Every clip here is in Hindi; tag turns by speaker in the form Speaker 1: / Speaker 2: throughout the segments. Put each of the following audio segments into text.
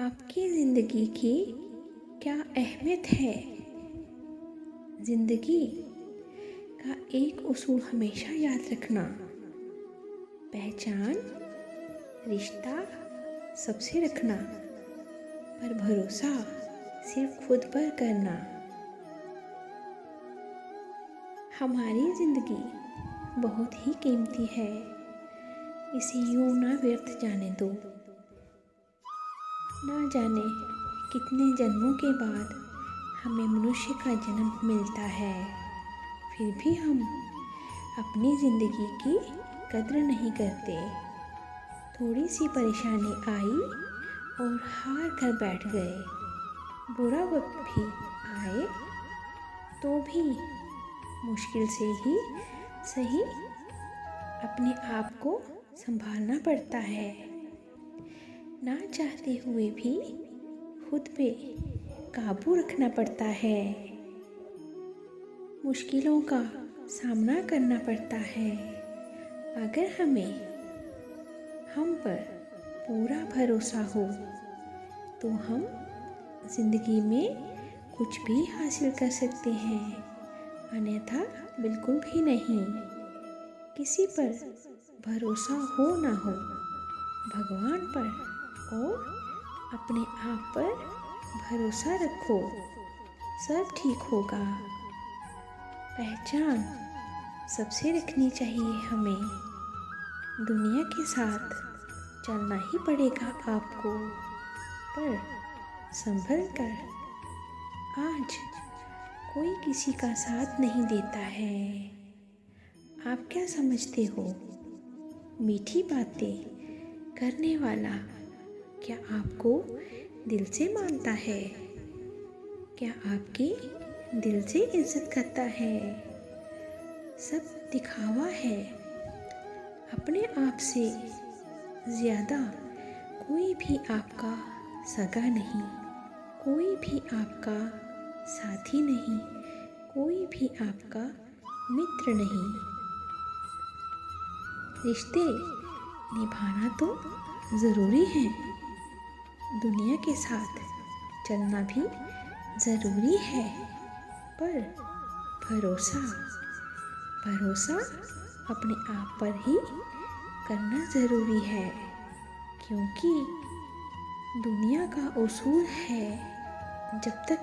Speaker 1: आपकी ज़िंदगी की क्या अहमियत है? ज़िंदगी का एक उसूल हमेशा याद रखना। पहचान, रिश्ता सबसे रखना, पर भरोसा सिर्फ खुद पर करना। हमारी ज़िंदगी बहुत ही कीमती है, इसे यूं ना व्यर्थ जाने दो। ना जाने कितने जन्मों के बाद हमें मनुष्य का जन्म मिलता है, फिर भी हम अपनी ज़िंदगी की कद्र नहीं करते। थोड़ी सी परेशानी आई और हार कर बैठ गए। बुरा वक्त भी आए तो भी मुश्किल से ही सही अपने आप को संभालना पड़ता है। ना चाहते हुए भी खुद पे काबू रखना पड़ता है। मुश्किलों का सामना करना पड़ता है। अगर हम पर पूरा भरोसा हो तो हम ज़िंदगी में कुछ भी हासिल कर सकते हैं, अन्यथा बिल्कुल भी नहीं। किसी पर भरोसा हो ना हो, भगवान पर और अपने आप पर भरोसा रखो, सब ठीक होगा। पहचान सबसे रखनी चाहिए हमें। दुनिया के साथ चलना ही पड़ेगा आपको, पर संभल कर। आज कोई किसी का साथ नहीं देता है। आप क्या समझते हो? मीठी बातें करने वाला क्या आपको दिल से मानता है? क्या आपकी दिल से इज्जत करता है? सब दिखावा है। अपने आप से ज़्यादा कोई भी आपका सगा नहीं, कोई भी आपका साथी नहीं, कोई भी आपका मित्र नहीं। रिश्ते निभाना तो ज़रूरी है, दुनिया के साथ चलना भी ज़रूरी है, पर भरोसा अपने आप पर ही करना ज़रूरी है। क्योंकि दुनिया का उसूल है, जब तक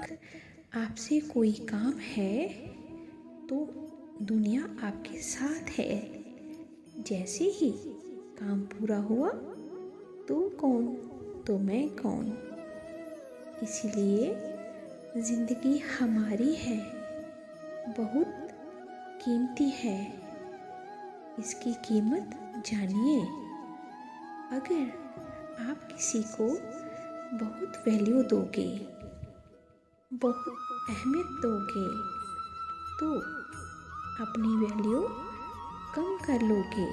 Speaker 1: आपसे कोई काम है तो दुनिया आपके साथ है। जैसे ही काम पूरा हुआ, तू कौन तो मैं कौन। इसीलिए ज़िंदगी हमारी है, बहुत कीमती है। इसकी कीमत जानिए। अगर आप किसी को बहुत वैल्यू दोगे, बहुत अहमियत दोगे, तो अपनी वैल्यू कम कर लोगे,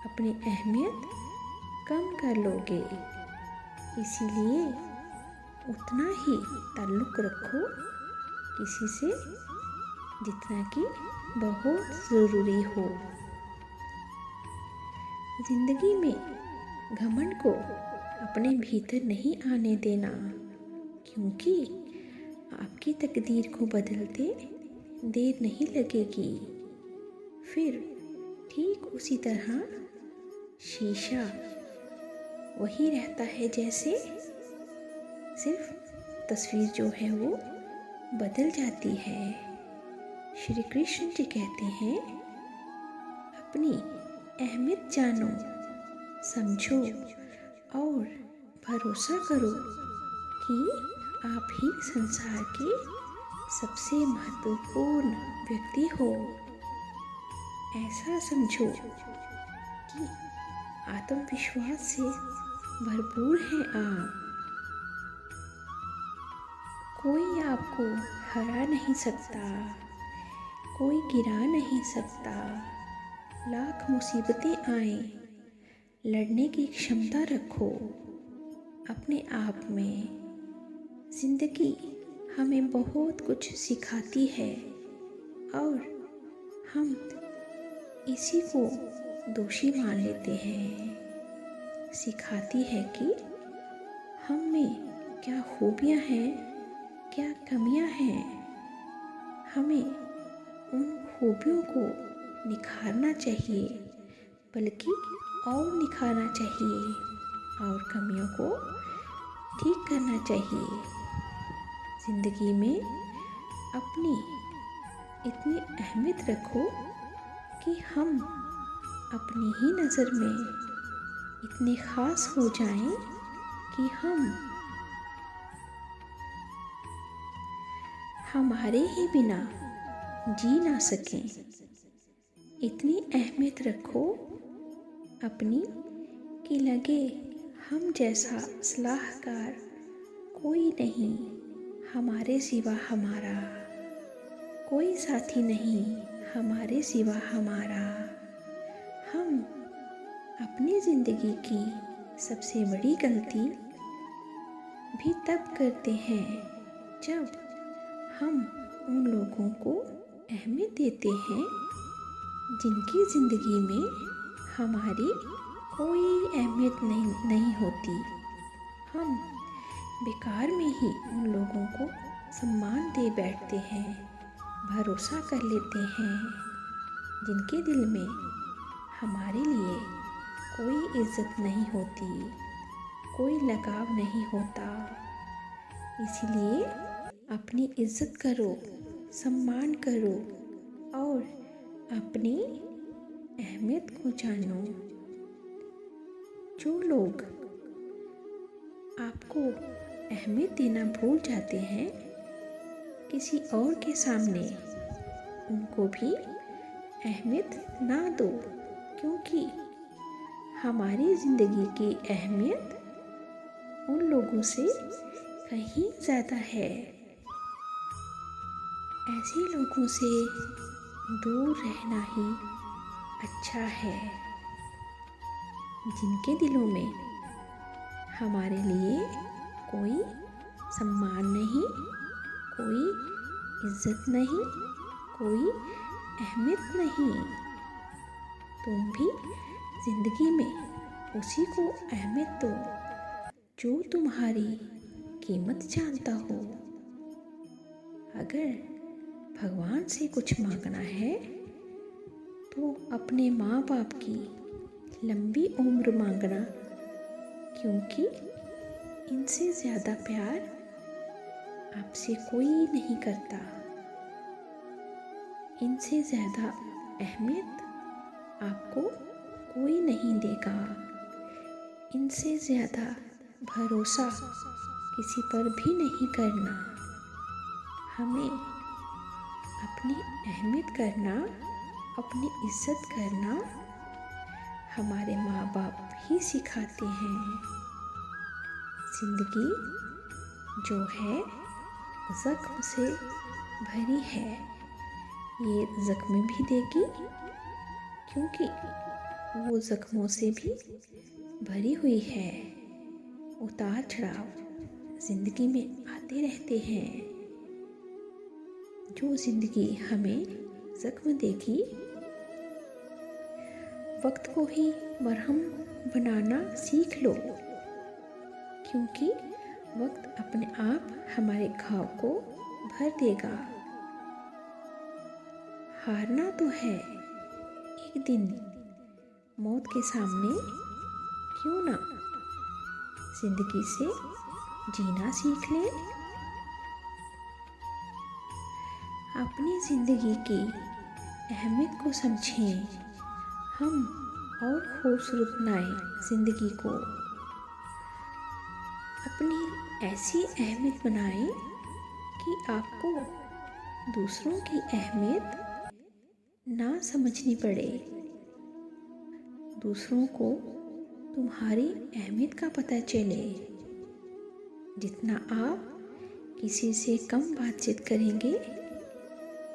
Speaker 1: अपनी अहमियत कम कर लोगे। इसीलिए उतना ही ताल्लुक़ रखो किसी से जितना कि बहुत ज़रूरी हो। ज़िंदगी में घमंड को अपने भीतर नहीं आने देना, क्योंकि आपकी तकदीर को बदलते देर नहीं लगेगी। फिर ठीक उसी तरह शीशा वही रहता है जैसे, सिर्फ तस्वीर जो है वो बदल जाती है। श्री कृष्ण जी कहते हैं, अपनी अहमियत जानो, समझो और भरोसा करो कि आप ही संसार के सबसे महत्वपूर्ण व्यक्ति हो। ऐसा समझो कि आत्मविश्वास से भरपूर हैं आप। कोई आपको हरा नहीं सकता, कोई गिरा नहीं सकता। लाख मुसीबतें आए, लड़ने की क्षमता रखो अपने आप में। ज़िंदगी हमें बहुत कुछ सिखाती है और हम इसी को दोषी मान लेते हैं। सिखाती है कि हम में क्या खूबियाँ हैं, क्या कमियाँ हैं। हमें उन खूबियों को निखारना चाहिए, बल्कि और निखारना चाहिए, और कमियों को ठीक करना चाहिए। ज़िंदगी में अपनी इतनी अहमियत रखो कि हम अपनी ही नज़र में इतने ख़ास हो जाएं कि हम हमारे ही बिना जी ना सकें। इतनी अहमियत रखो अपनी कि लगे हम जैसा सलाहकार कोई नहीं हमारे सिवा हमारा, कोई साथी नहीं हमारे सिवा हमारा। हम अपनी ज़िंदगी की सबसे बड़ी गलती भी तब करते हैं जब हम उन लोगों को अहमियत देते हैं जिनकी ज़िंदगी में हमारी कोई अहमियत नहीं होती। हम बेकार में ही उन लोगों को सम्मान दे बैठते हैं, भरोसा कर लेते हैं, जिनके दिल में हमारे लिए कोई इज़्ज़त नहीं होती, कोई लगाव नहीं होता। इसीलिए अपनी इज़्ज़त करो, सम्मान करो और अपनी अहमियत को जानो। जो लोग आपको अहमियत देना भूल जाते हैं किसी और के सामने, उनको भी अहमियत ना दो, क्योंकि हमारी ज़िंदगी की अहमियत उन लोगों से कहीं ज़्यादा है। ऐसे लोगों से दूर रहना ही अच्छा है, जिनके दिलों में हमारे लिए कोई सम्मान नहीं, कोई इज़्ज़त नहीं, कोई अहमियत नहीं। तुम भी ज़िंदगी में उसी को अहमियत दो जो तुम्हारी कीमत जानता हो। अगर भगवान से कुछ मांगना है तो अपने माँ बाप की लंबी उम्र मांगना, क्योंकि इनसे ज़्यादा प्यार आपसे कोई नहीं करता। इनसे ज़्यादा अहमियत आपको कोई नहीं देगा। इनसे ज़्यादा भरोसा किसी पर भी नहीं करना। हमें अपनी अहमियत करना, अपनी इज़्ज़त करना हमारे माँ बाप ही सिखाते हैं। ज़िंदगी जो है ज़ख्म से भरी है, ये ज़ख्म भी देगी, क्योंकि वो ज़ख्मों से भी भरी हुई है। उतार चढ़ाव ज़िंदगी में आते रहते हैं। जो ज़िंदगी हमें ज़ख्म देगी, वक्त को ही मरहम बनाना सीख लो, क्योंकि वक्त अपने आप हमारे घाव को भर देगा। हारना तो है एक दिन मौत के सामने, क्यों ना ज़िंदगी से जीना सीख लें। अपनी ज़िंदगी की अहमियत को समझें, हम और खूबसूरत बनाएं ज़िंदगी को। अपनी ऐसी अहमियत बनाएं कि आपको दूसरों की अहमियत ना समझनी पड़े। दूसरों को तुम्हारी अहमियत का पता चले। जितना आप किसी से कम बातचीत करेंगे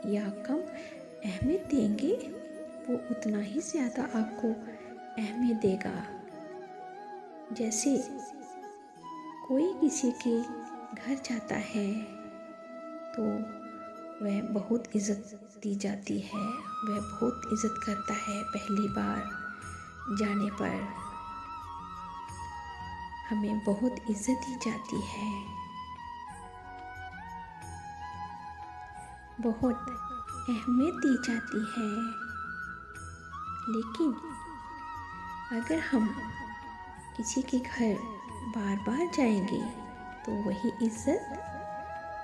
Speaker 1: या कम अहमियत देंगे, वो उतना ही ज़्यादा आपको अहमियत देगा। जैसे कोई किसी के घर जाता है तो वह बहुत इज़्ज़त दी जाती है, वह बहुत इज़्ज़त करता है पहली बार जाने पर। हमें बहुत इज्जत दी जाती है, बहुत अहमियत दी जाती है। लेकिन अगर हम किसी के घर बार बार जाएंगे तो वही इज्जत,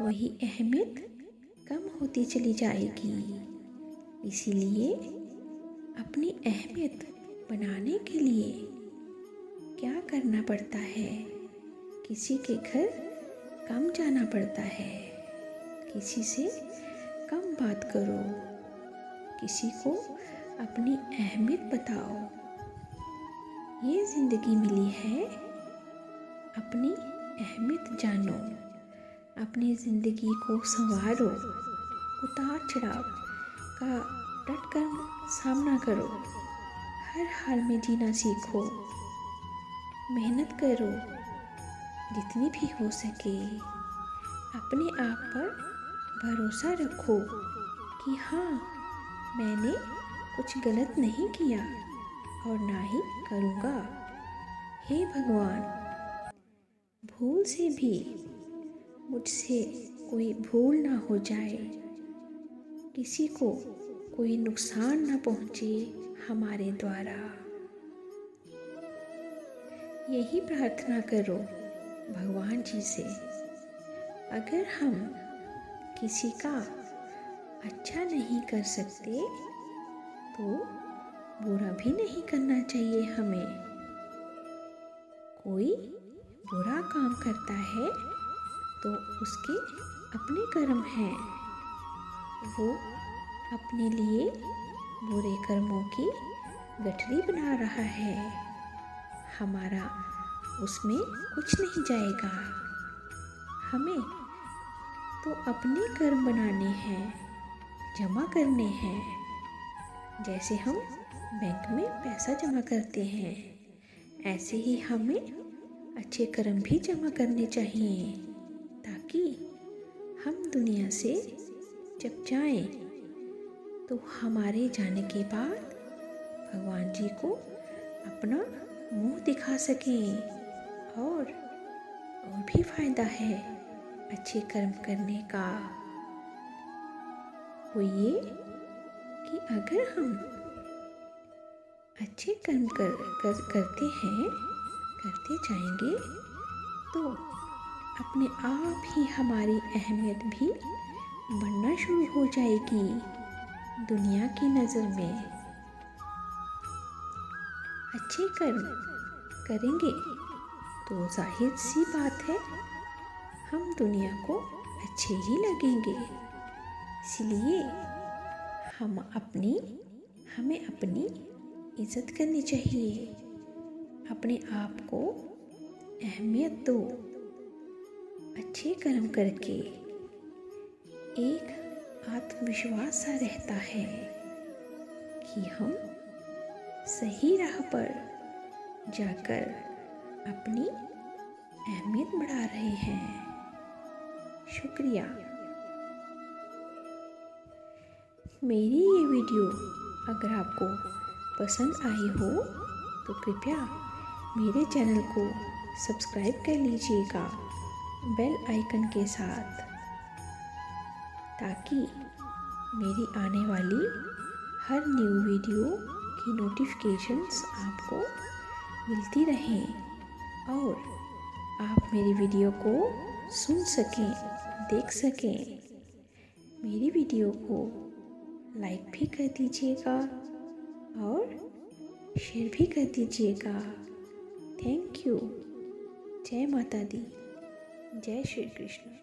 Speaker 1: वही अहमियत कम होती चली जाएगी। इसीलिए अपनी अहमियत बनाने के लिए क्या करना पड़ता है? किसी के घर कम जाना पड़ता है, किसी से कम बात करो, किसी को अपनी अहमियत बताओ। ये ज़िंदगी मिली है, अपनी अहमियत जानो, अपनी ज़िंदगी को संवारो, उतार चढ़ाव का डट कर सामना करो, हर हाल में जीना सीखो, मेहनत करो जितनी भी हो सके। अपने आप पर भरोसा रखो कि हाँ, मैंने कुछ गलत नहीं किया और ना ही करूँगा। हे भगवान, भूल से भी मुझसे कोई भूल ना हो जाए, किसी को कोई नुकसान ना पहुँचे हमारे द्वारा। यही प्रार्थना करो भगवान जी से। अगर हम किसी का अच्छा नहीं कर सकते तो बुरा भी नहीं करना चाहिए हमें। कोई बुरा काम करता है तो उसके अपने कर्म हैं, वो अपने लिए बुरे कर्मों की गठरी बना रहा है, हमारा उसमें कुछ नहीं जाएगा। हमें तो अपने कर्म बनाने हैं, जमा करने हैं। जैसे हम बैंक में पैसा जमा करते हैं, ऐसे ही हमें अच्छे कर्म भी जमा करने चाहिए, ताकि हम दुनिया से जब जाएं तो हमारे जाने के बाद भगवान जी को अपना मुंह दिखा सकें। और भी फ़ायदा है अच्छे कर्म करने का। वो ये कि अगर हम अच्छे कर्म करते हैं, करते जाएंगे तो अपने आप ही हमारी अहमियत भी बढ़ना शुरू हो जाएगी दुनिया की नज़र में। अच्छे कर्म करेंगे तो जाहिर सी बात है हम दुनिया को अच्छे ही लगेंगे। इसलिए हमें अपनी इज्जत करनी चाहिए, अपने आप को अहमियत दो। अच्छे कर्म करके एक आत्मविश्वास सा रहता है कि हम सही राह पर जाकर अपनी अहमियत बढ़ा रहे हैं। शुक्रिया। मेरी ये वीडियो अगर आपको पसंद आई हो तो कृपया मेरे चैनल को सब्सक्राइब कर लीजिएगा बेल आइकन के साथ, ताकि मेरी आने वाली हर न्यू वीडियो की नोटिफिकेशंस आपको मिलती रहें और आप मेरी वीडियो को सुन सकें, देख सकें। मेरी वीडियो को लाइक भी कर दीजिएगा और शेयर भी कर दीजिएगा। Thank you. जय माता दी, जय श्री कृष्ण।